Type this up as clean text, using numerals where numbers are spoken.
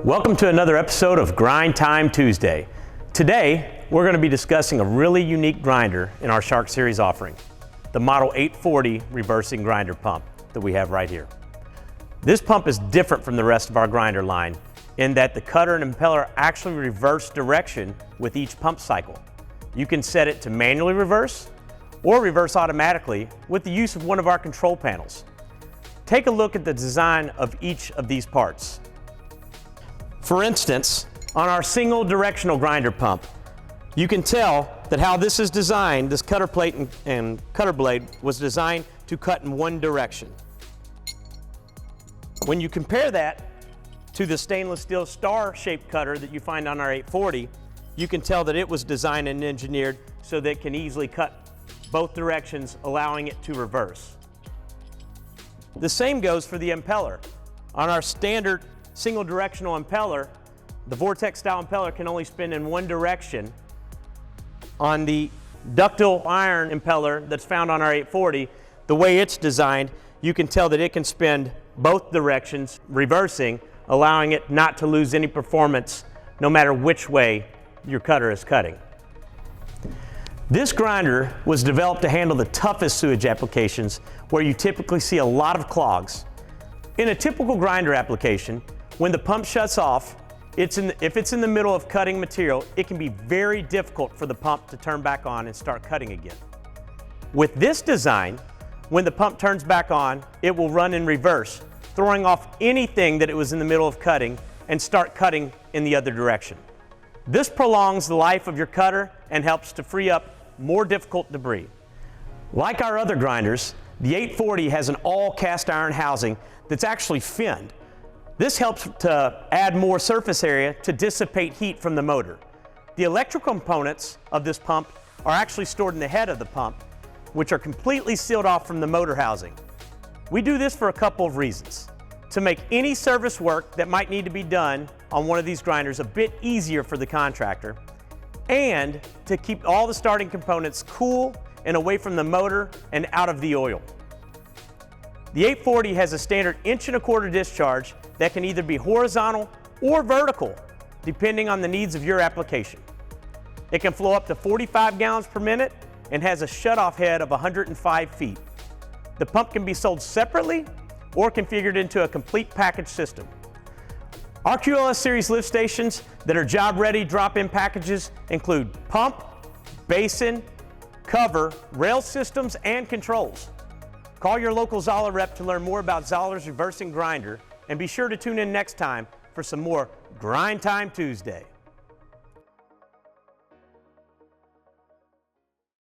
Welcome to another episode of Grind Time Tuesday. Today, we're going to be discussing a really unique grinder in our Shark Series offering, the Model 840 reversing grinder pump that we have right here. This pump is different from the rest of our grinder line in that the cutter and impeller actually reverse direction with each pump cycle. You can set it to manually reverse or reverse automatically with the use of one of our control panels. Take a look at the design of each of these parts. For instance, on our single directional grinder pump, you can tell that how this is designed, this cutter plate and cutter blade was designed to cut in one direction. When you compare that to the stainless steel star-shaped cutter that you find on our 840, you can tell that it was designed and engineered so that it can easily cut both directions, allowing it to reverse. The same goes for the impeller. On our standard single directional impeller, the Vortex style impeller can only spin in one direction. On the ductile iron impeller that's found on our 840, the way it's designed, you can tell that it can spin both directions, reversing, allowing it not to lose any performance no matter which way your cutter is cutting. This grinder was developed to handle the toughest sewage applications where you typically see a lot of clogs. In a typical grinder application, when the pump shuts off, if it's in the middle of cutting material, it can be very difficult for the pump to turn back on and start cutting again. With this design, when the pump turns back on, it will run in reverse, throwing off anything that it was in the middle of cutting and start cutting in the other direction. This prolongs the life of your cutter and helps to free up more difficult debris. Like our other grinders, the 840 has an all cast iron housing that's actually finned. This helps to add more surface area to dissipate heat from the motor. The electrical components of this pump are actually stored in the head of the pump, which are completely sealed off from the motor housing. We do this for a couple of reasons. To make any service work that might need to be done on one of these grinders a bit easier for the contractor, and to keep all the starting components cool and away from the motor and out of the oil. The 840 has a standard 1.25 inch discharge that can either be horizontal or vertical, depending on the needs of your application. It can flow up to 45 gallons per minute and has a shutoff head of 105 feet. The pump can be sold separately or configured into a complete package system. Our QLS series lift stations that are job-ready drop-in packages include pump, basin, cover, rail systems, and controls. Call your local Zoller rep to learn more about Zoller's reversing grinder, and be sure to tune in next time for some more Grind Time Tuesday.